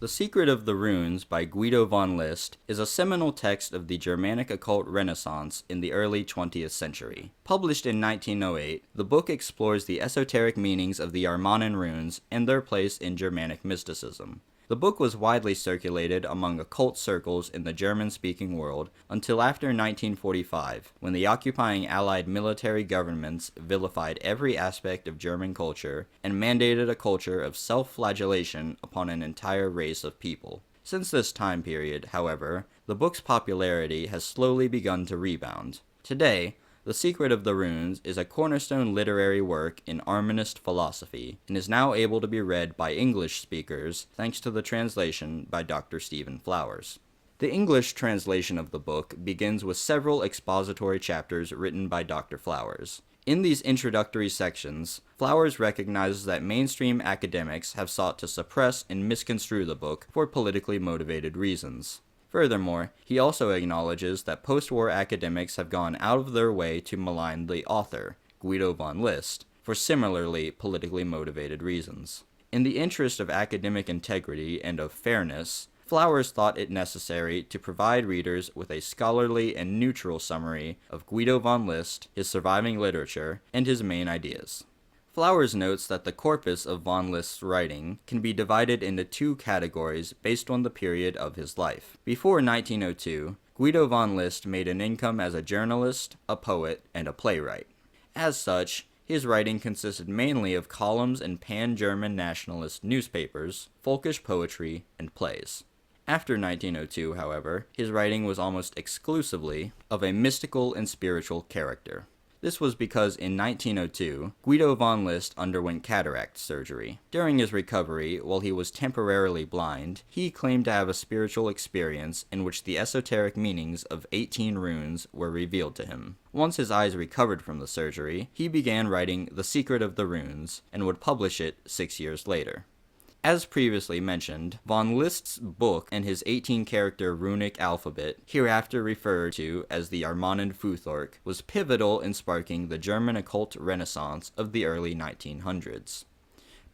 The Secret of the Runes by Guido Von List is a seminal text of the Germanic occult renaissance in the early 20th century. Published in 1908, the book explores the esoteric meanings of the Armanen runes and their place in Germanic mysticism. The book was widely circulated among occult circles in the German-speaking world until after 1945, when the occupying Allied military governments vilified every aspect of German culture and mandated a culture of self-flagellation upon an entire race of people. Since this time period, however, the book's popularity has slowly begun to rebound. Today, The Secret of the Runes is a cornerstone literary work in Armanist philosophy, and is now able to be read by English speakers thanks to the translation by Dr. Stephen Flowers. The English translation of the book begins with several expository chapters written by Dr. Flowers. In these introductory sections, Flowers recognizes that mainstream academics have sought to suppress and misconstrue the book for politically motivated reasons. Furthermore, he also acknowledges that post-war academics have gone out of their way to malign the author, Guido Von List, for similarly politically motivated reasons. In the interest of academic integrity and of fairness, Flowers thought it necessary to provide readers with a scholarly and neutral summary of Guido Von List, his surviving literature, and his main ideas. Flowers notes that the corpus of Von List's writing can be divided into two categories based on the period of his life. Before 1902, Guido Von List made an income as a journalist, a poet, and a playwright. As such, his writing consisted mainly of columns in pan-German nationalist newspapers, folkish poetry, and plays. After 1902, however, his writing was almost exclusively of a mystical and spiritual character. This was because in 1902, Guido Von List underwent cataract surgery. During his recovery, while he was temporarily blind, he claimed to have a spiritual experience in which the esoteric meanings of 18 runes were revealed to him. Once his eyes recovered from the surgery, he began writing The Secret of the Runes, and would publish it 6 years later. As previously mentioned, Von List's book and his 18-character runic alphabet, hereafter referred to as the Armanen Futhork, was pivotal in sparking the German occult renaissance of the early 1900s.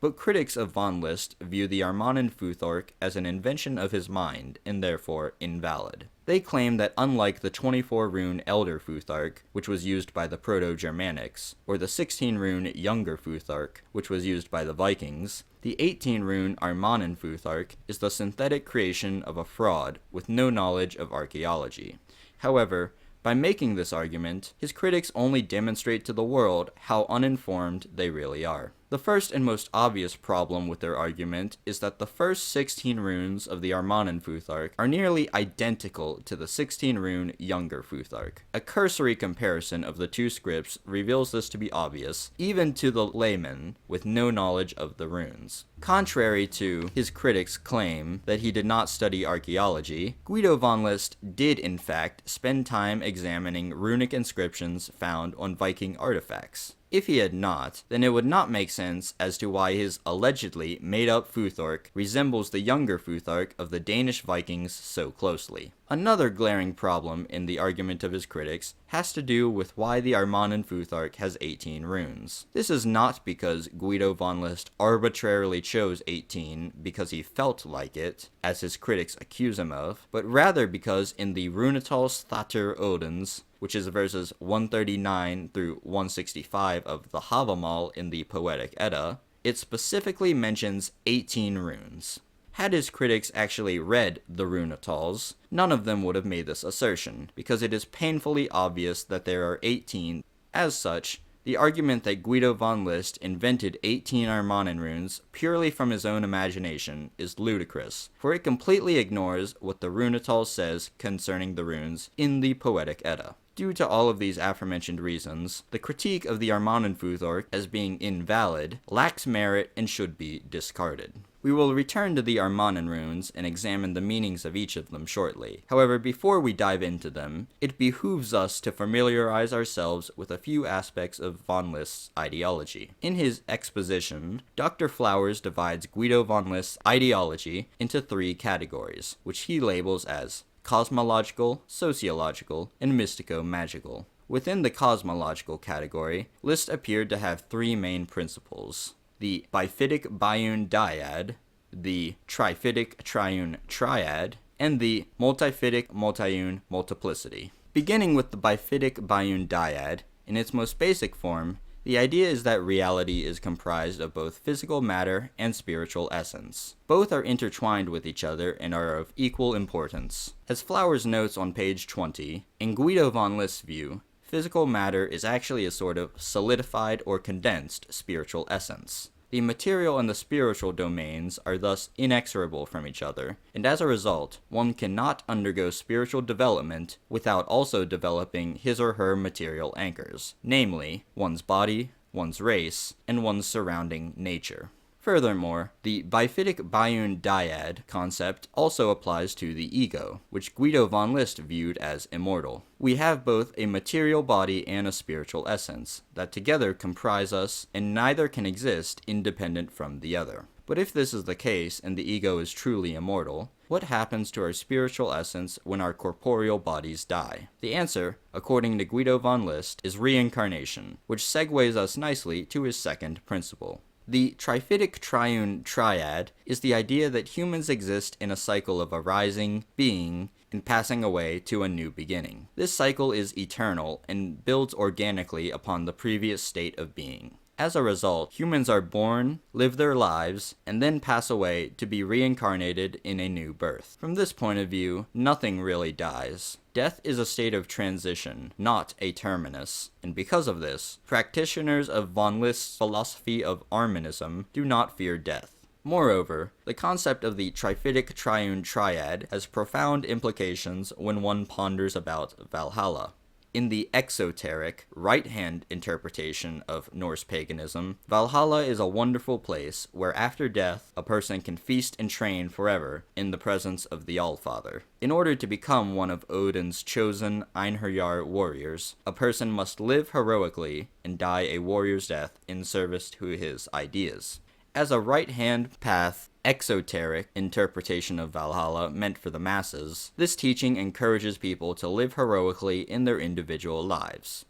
But critics of Von List view the Armanen Futhork as an invention of his mind, and therefore invalid. They claim that unlike the 24-rune Elder Futhark, which was used by the Proto-Germanics, or the 16-rune Younger Futhark, which was used by the Vikings, the 18-rune Armanen Futhark is the synthetic creation of a fraud with no knowledge of archaeology. However, by making this argument, his critics only demonstrate to the world how uninformed they really are. The first and most obvious problem with their argument is that the first 16 runes of the Armanen Futhark are nearly identical to the 16-rune Younger Futhark. A cursory comparison of the two scripts reveals this to be obvious, even to the layman with no knowledge of the runes. Contrary to his critics' claim that he did not study archaeology, Guido Von List did in fact spend time examining runic inscriptions found on Viking artifacts. If he had not, then it would not make sense as to why his allegedly made-up Futhork resembles the Younger Futhark of the Danish Vikings so closely. Another glaring problem in the argument of his critics has to do with why the Armanen Futhark has 18 runes. This is not because Guido Von List arbitrarily chose 18 because he felt like it, as his critics accuse him of, but rather because in the Runetals Thatur Odins, which is verses 139 through 165 of the Havamal in the Poetic Edda, it specifically mentions 18 runes. Had his critics actually read the Runetals, none of them would have made this assertion, because it is painfully obvious that there are 18. As such, the argument that Guido Von List invented 18 Armanen runes purely from his own imagination is ludicrous, for it completely ignores what the Runetals says concerning the runes in the Poetic Edda. Due to all of these aforementioned reasons, the critique of the Armanen Futhork as being invalid lacks merit and should be discarded. We will return to the Armanen runes and examine the meanings of each of them shortly. However, before we dive into them, it behooves us to familiarize ourselves with a few aspects of Von List's ideology. In his exposition, Dr. Flowers divides Guido Von List's ideology into three categories, which he labels as cosmological, sociological, and mystico-magical. Within the cosmological category, List appeared to have three main principles: the biphytic biune dyad, the triphytic triune triad, and the multiphytic multiune multiplicity. Beginning with the biphytic biune dyad, in its most basic form, the idea is that reality is comprised of both physical matter and spiritual essence. Both are intertwined with each other and are of equal importance. As Flowers notes on page 20, in Guido Von List's view, physical matter is actually a sort of solidified or condensed spiritual essence. The material and the spiritual domains are thus inexorable from each other, and as a result, one cannot undergo spiritual development without also developing his or her material anchors, namely, one's body, one's race, and one's surrounding nature. Furthermore, the biphytic biune dyad concept also applies to the ego, which Guido Von List viewed as immortal. We have both a material body and a spiritual essence, that together comprise us, and neither can exist independent from the other. But if this is the case, and the ego is truly immortal, what happens to our spiritual essence when our corporeal bodies die? The answer, according to Guido Von List, is reincarnation, which segues us nicely to his second principle. The triphytic triune triad is the idea that humans exist in a cycle of arising, being, and passing away to a new beginning. This cycle is eternal and builds organically upon the previous state of being. As a result, humans are born, live their lives, and then pass away to be reincarnated in a new birth. From this point of view, nothing really dies. Death is a state of transition, not a terminus, and because of this, practitioners of Von List's philosophy of Armanism do not fear death. Moreover, the concept of the triphytic triune triad has profound implications when one ponders about Valhalla. In the exoteric, right-hand interpretation of Norse paganism, Valhalla is a wonderful place where after death, a person can feast and train forever in the presence of the Allfather. In order to become one of Odin's chosen Einherjar warriors, a person must live heroically and die a warrior's death in service to his ideas. As a right-hand path, exoteric interpretation of Valhalla meant for the masses, this teaching encourages people to live heroically in their individual lives.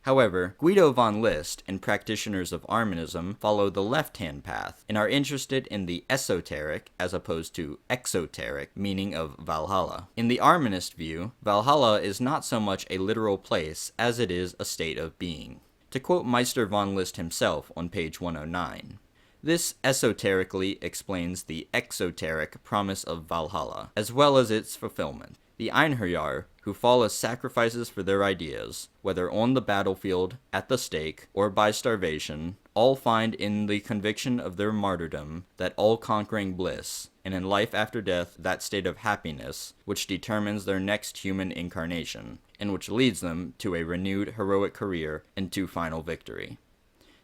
However, Guido Von List and practitioners of Armanism follow the left-hand path and are interested in the esoteric as opposed to exoteric meaning of Valhalla. In the Armanist view, Valhalla is not so much a literal place as it is a state of being. To quote Meister Von List himself on page 109, this esoterically explains the exoteric promise of Valhalla, as well as its fulfillment. The Einherjar, who fall as sacrifices for their ideas, whether on the battlefield, at the stake, or by starvation, all find in the conviction of their martyrdom that all-conquering bliss, and in life after death that state of happiness which determines their next human incarnation, and which leads them to a renewed heroic career and to final victory.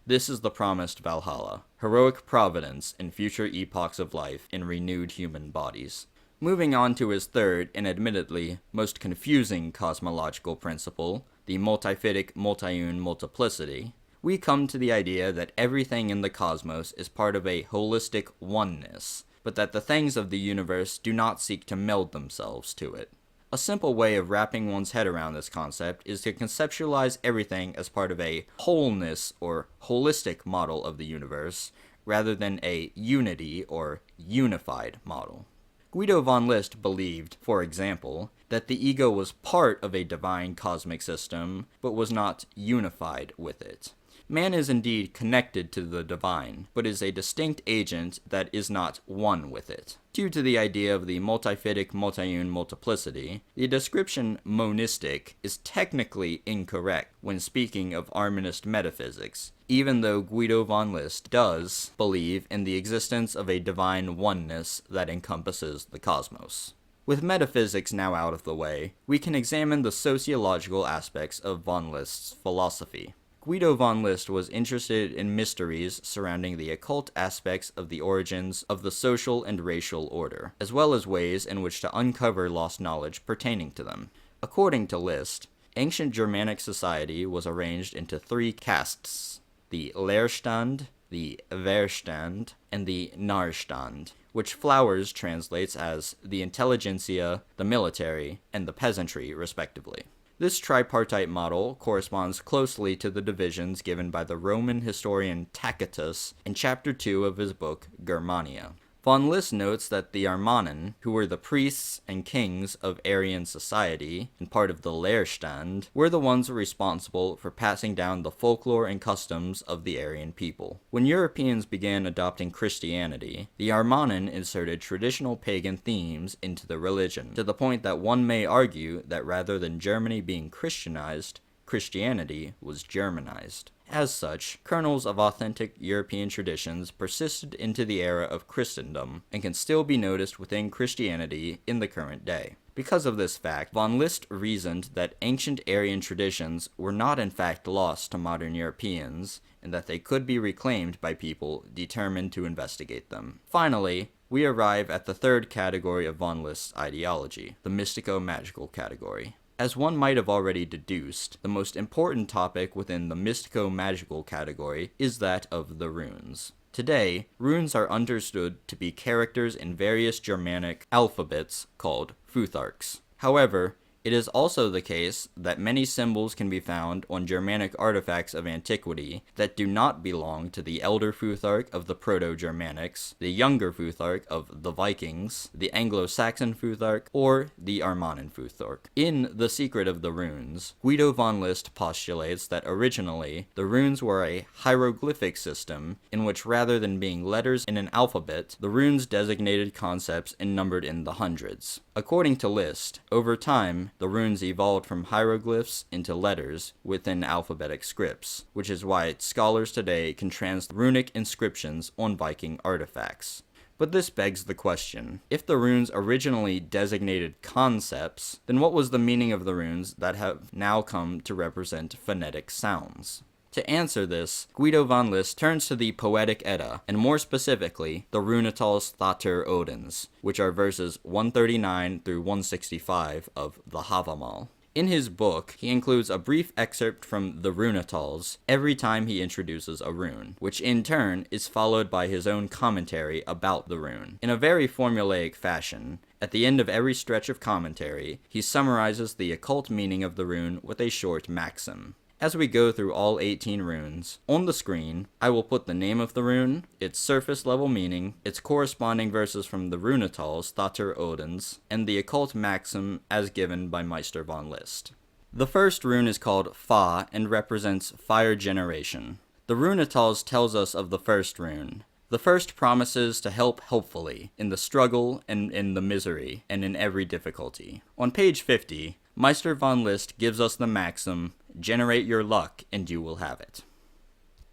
This is the promised Valhalla, heroic providence in future epochs of life in renewed human bodies. Moving on to his third, and admittedly most confusing cosmological principle, the multiphytic multiune multiplicity, we come to the idea that everything in the cosmos is part of a holistic oneness, but that the things of the universe do not seek to meld themselves to it. A simple way of wrapping one's head around this concept is to conceptualize everything as part of a wholeness or holistic model of the universe, rather than a unity or unified model. Guido Von List believed, for example, that the ego was part of a divine cosmic system, but was not unified with it. Man is indeed connected to the divine, but is a distinct agent that is not one with it. Due to the idea of the multiphytic multiune multiplicity, the description monistic is technically incorrect when speaking of Armanist metaphysics, even though Guido Von List does believe in the existence of a divine oneness that encompasses the cosmos. With metaphysics now out of the way, we can examine the sociological aspects of Von List's philosophy. Guido Von List was interested in mysteries surrounding the occult aspects of the origins of the social and racial order, as well as ways in which to uncover lost knowledge pertaining to them. According to List, ancient Germanic society was arranged into three castes: the Lehrstand, the Verstand, and the Narrstand, which Flowers translates as the intelligentsia, the military, and the peasantry, respectively. This tripartite model corresponds closely to the divisions given by the Roman historian Tacitus in Chapter 2 of his book Germania. Von List notes that the Armanen, who were the priests and kings of Aryan society, and part of the Lehrstand, were the ones responsible for passing down the folklore and customs of the Aryan people. When Europeans began adopting Christianity, the Armanen inserted traditional pagan themes into the religion, to the point that one may argue that rather than Germany being Christianized, Christianity was Germanized. As such, kernels of authentic European traditions persisted into the era of Christendom and can still be noticed within Christianity in the current day. Because of this fact, Von List reasoned that ancient Aryan traditions were not in fact lost to modern Europeans, and that they could be reclaimed by people determined to investigate them. Finally, we arrive at the third category of Von List's ideology, the mystico-magical category. As one might have already deduced, the most important topic within the mystico-magical category is that of the runes. Today, runes are understood to be characters in various Germanic alphabets called futharks. However, it is also the case that many symbols can be found on Germanic artifacts of antiquity that do not belong to the Elder Futhark of the Proto-Germanics, the Younger Futhark of the Vikings, the Anglo-Saxon Futhark, or the Armanen Futhark. In The Secret of the Runes, Guido Von List postulates that originally, the runes were a hieroglyphic system in which rather than being letters in an alphabet, the runes designated concepts and numbered in the hundreds. According to List, over time, the runes evolved from hieroglyphs into letters within alphabetic scripts, which is why scholars today can translate runic inscriptions on Viking artifacts. But this begs the question, if the runes originally designated concepts, then what was the meaning of the runes that have now come to represent phonetic sounds? To answer this, Guido Von List turns to the Poetic Edda, and more specifically, the Runetal's Thatr Odins, which are verses 139 through 165 of the Havamal. In his book, he includes a brief excerpt from the Runetals every time he introduces a rune, which in turn is followed by his own commentary about the rune. In a very formulaic fashion, at the end of every stretch of commentary, he summarizes the occult meaning of the rune with a short maxim. As we go through all 18 runes, on the screen, I will put the name of the rune, its surface level meaning, its corresponding verses from the Runetal's Thatr Odins, and the occult maxim as given by Meister von List. The first rune is called Fa and represents fire generation. The Runetals tells us of the first rune. The first promises to help helpfully in the struggle and in the misery and in every difficulty. On page 50, Meister von List gives us the maxim, generate your luck and you will have it.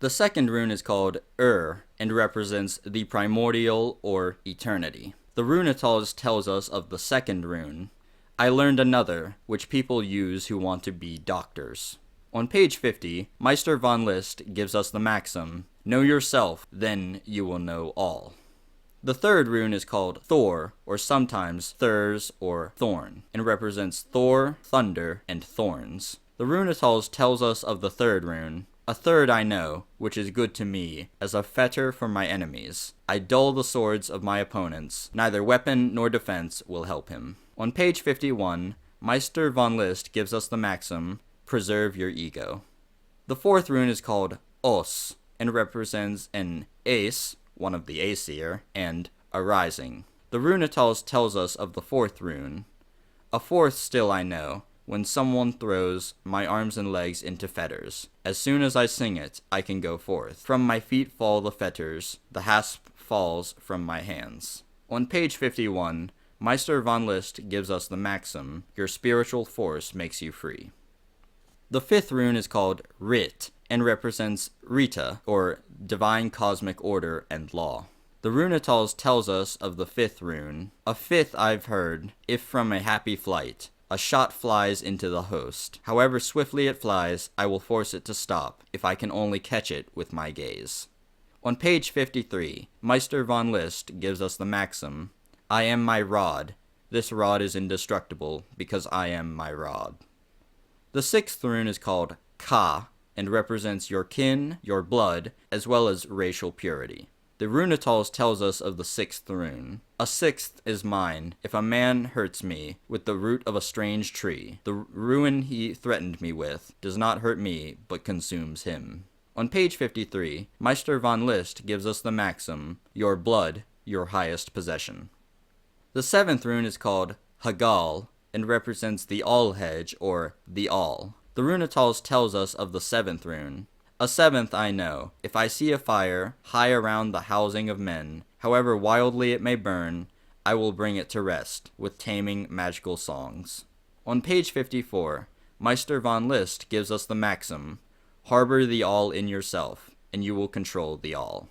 The second rune is called and represents the primordial or eternity. The Runetals tells us of the second rune. I learned another, which people use who want to be doctors. On page 50, Meister von List gives us the maxim, know yourself, then you will know all. The third rune is called Thor, or sometimes Thurs or Thorn, and represents Thor, thunder, and thorns. The Runetals tells us of the third rune. A third I know, which is good to me, as a fetter for my enemies. I dull the swords of my opponents. Neither weapon nor defense will help him. On page 51, Meister von List gives us the maxim, preserve your ego. The fourth rune is called Os, and represents an Ace, one of the Aesir, and a rising. The Runetals tells us of the fourth rune. A fourth still I know, when someone throws my arms and legs into fetters. As soon as I sing it, I can go forth. From my feet fall the fetters, the hasp falls from my hands. On page 51, Meister von List gives us the maxim, your spiritual force makes you free. The fifth rune is called Rit, and represents Rita, or divine cosmic order and law. The Runetals tells us of the fifth rune. A fifth I've heard, if from a happy flight, a shot flies into the host. However swiftly it flies, I will force it to stop, if I can only catch it with my gaze. On page 53, Meister von List gives us the maxim, I am my rod. This rod is indestructible, because I am my rod. The sixth rune is called Ka, and represents your kin, your blood, as well as racial purity. The Runetals tells us of the sixth rune. A sixth is mine, if a man hurts me with the root of a strange tree. The ruin he threatened me with does not hurt me, but consumes him. On page 53, Meister von List gives us the maxim, your blood, your highest possession. The 7th rune is called Hagal and represents the All Hedge, or the All. The Runetals tells us of the 7th rune. A 7th I know. If I see a fire high around the housing of men, however wildly it may burn, I will bring it to rest with taming magical songs. On page 54, Meister Von List gives us the maxim, harbor the all in yourself, and you will control the all.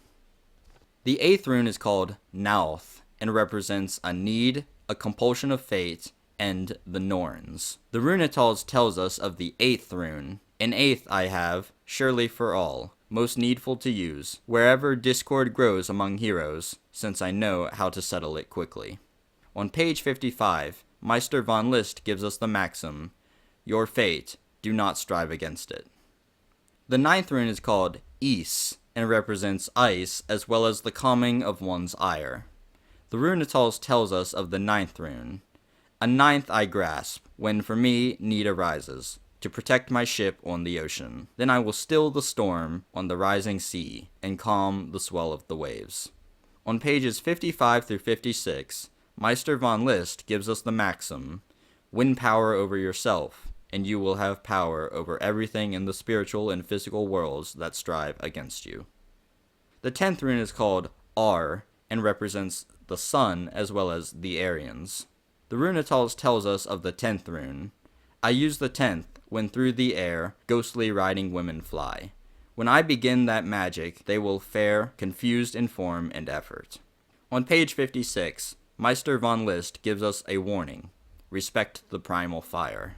The 8th rune is called Nauth, and represents a need, a compulsion of fate, and the Norns. The Runetals tells us of the 8th rune. An 8th I have, surely for all, most needful to use, wherever discord grows among heroes, since I know how to settle it quickly. On page 55, Meister Von List gives us the maxim, your fate, do not strive against it. The 9th rune is called Is, and represents ice as well as the calming of one's ire. The Runetals tells us of the 9th rune. A 9th I grasp, when for me need arises, to protect my ship on the ocean. Then I will still the storm on the rising sea, and calm the swell of the waves. On pages 55 through 56, Meister Von List gives us the maxim, win power over yourself, and you will have power over everything in the spiritual and physical worlds that strive against you. The 10th rune is called Ar, and represents the sun as well as the Aryans. The Runetals tells us of the 10th rune. I use the 10th, when through the air ghostly riding women fly. When I begin that magic, they will fare confused in form and effort. On page 56, Meister Von List gives us a warning. Respect the primal fire.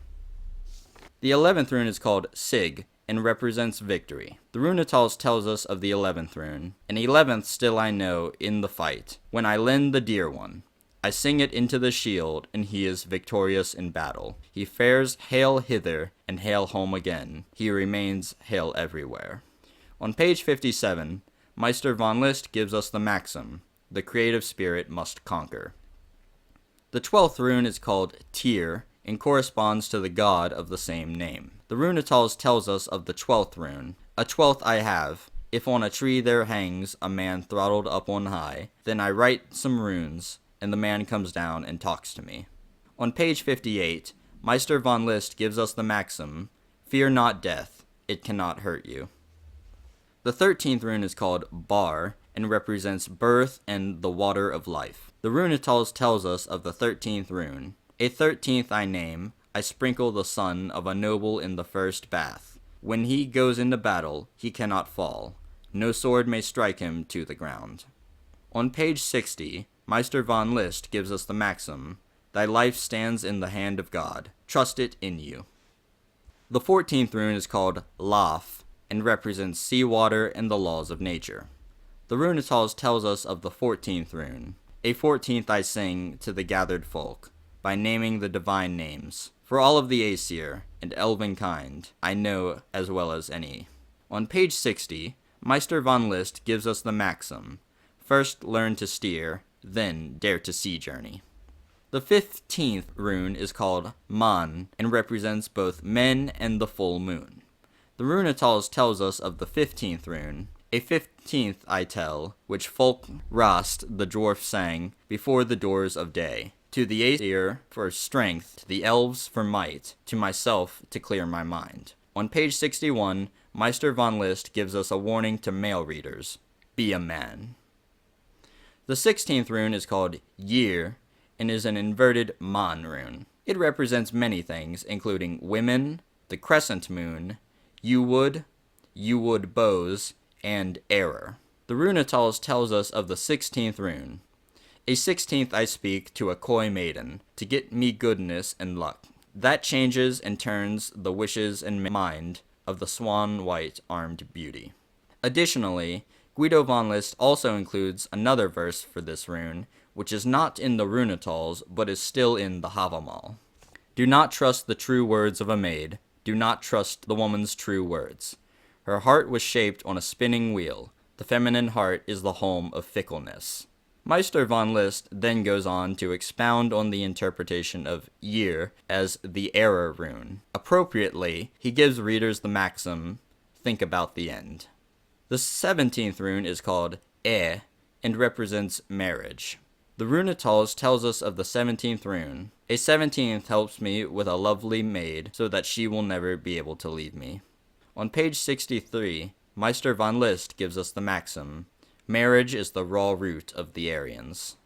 The 11th rune is called Sig, and represents victory. The Runetals tells us of the 11th rune. An 11th still I know in the fight, when I lend the dear one. I sing it into the shield, and he is victorious in battle. He fares hail hither, and hail home again. He remains hail everywhere. On page 57, Meister Von List gives us the maxim, the creative spirit must conquer. The 12th rune is called Tyr, and corresponds to the god of the same name. The Runetals tells us of the 12th rune. A 12th I have. If on a tree there hangs a man throttled up on high, then I write some runes, and the man comes down and talks to me. On page 58, Meister Von List gives us the maxim, fear not death, it cannot hurt you. The 13th rune is called Bar, and represents birth and the water of life. The Runetals tells us of the 13th rune. A 13th I name, I sprinkle the son of a noble in the first bath. When he goes into battle, he cannot fall. No sword may strike him to the ground. On page 60, Meister Von List gives us the maxim, thy life stands in the hand of God. Trust it in you. The 14th rune is called Laf, and represents seawater and the laws of nature. The Runetals tells us of the 14th rune. A 14th I sing to the gathered folk, by naming the divine names. For all of the Aesir and elven kind, I know as well as any. On page 60, Meister Von List gives us the maxim, first learn to steer, then dare to sea journey. The 15th rune is called Man, and represents both men and the full moon. The Runetals tells us of the 15th rune. A 15th I tell, which folk Rast the dwarf sang before the doors of day. To the Aesir for strength, to the elves for might, to myself to clear my mind. On page 61, Meister Von List gives us a warning to male readers. Be a man. The 16th rune is called Year, and is an inverted Man rune. It represents many things, including women, the crescent moon, you-wood bows, and error. The Runetals tells us of the 16th rune. A 16th I speak to a coy maiden, to get me goodness and luck. That changes and turns the wishes and mind of the swan-white armed beauty. Additionally, Guido Von List also includes another verse for this rune, which is not in the Runetals, but is still in the Havamal. Do not trust the true words of a maid. Do not trust the woman's true words. Her heart was shaped on a spinning wheel. The feminine heart is the home of fickleness. Meister Von List then goes on to expound on the interpretation of Year as the error rune. Appropriately, he gives readers the maxim, think about the end. The 17th rune is called and represents marriage. The Runetals tells us of the 17th rune. A 17th helps me with a lovely maid so that she will never be able to leave me. On page 63, Meister Von List gives us the maxim, marriage is the raw root of the Aryans.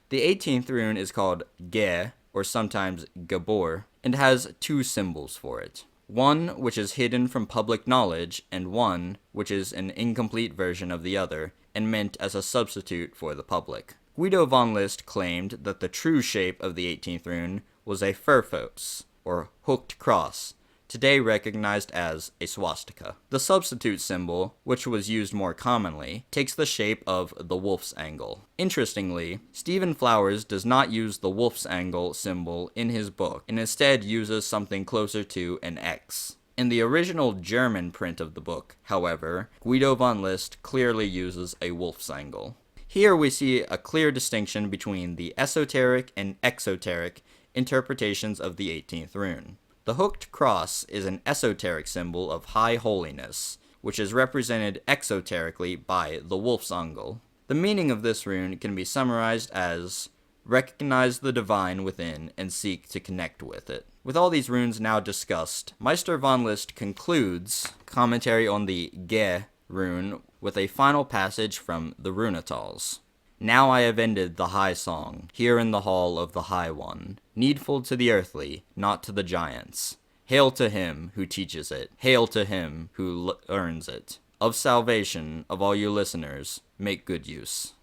The 18th rune is called Ge, or sometimes Gabor, and has two symbols for it. One which is hidden from public knowledge, and one which is an incomplete version of the other, and meant as a substitute for the public. Guido Von List claimed that the true shape of the 18th rune was a furfos, or hooked cross, today recognized as a swastika. The substitute symbol, which was used more commonly, takes the shape of the wolf's angle. Interestingly, Stephen Flowers does not use the wolf's angle symbol in his book, and instead uses something closer to an X. In the original German print of the book, however, Guido Von List clearly uses a wolf's angle. Here we see a clear distinction between the esoteric and exoteric interpretations of the 18th rune. The hooked cross is an esoteric symbol of high holiness, which is represented exoterically by the wolf's angle. The meaning of this rune can be summarized as, recognize the divine within and seek to connect with it. With all these runes now discussed, Meister Von List concludes commentary on the Ge rune with a final passage from the Runetals. Now I have ended the high song, here in the hall of the High One, needful to the earthly, not to the giants. Hail to him who teaches it, hail to him who learns it. Of salvation, of all you listeners, make good use.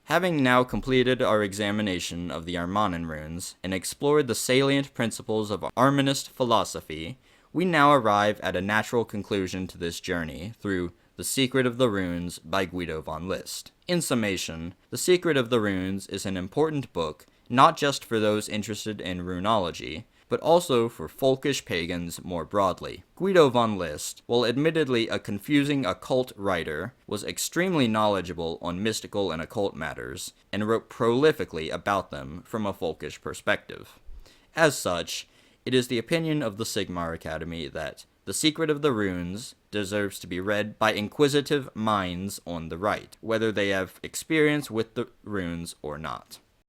Having now completed our examination of the Armanen runes, and explored the salient principles of Armanist philosophy, we now arrive at a natural conclusion to this journey through The Secret of the Runes by Guido Von List. In summation, The Secret of the Runes is an important book, not just for those interested in runology, but also for folkish pagans more broadly. Guido Von List, while admittedly a confusing occult writer, was extremely knowledgeable on mystical and occult matters, and wrote prolifically about them from a folkish perspective. As such, it is the opinion of the Sigmar Academy that The Secret of the Runes deserves to be read by inquisitive minds on the right, whether they have experience with the runes or not.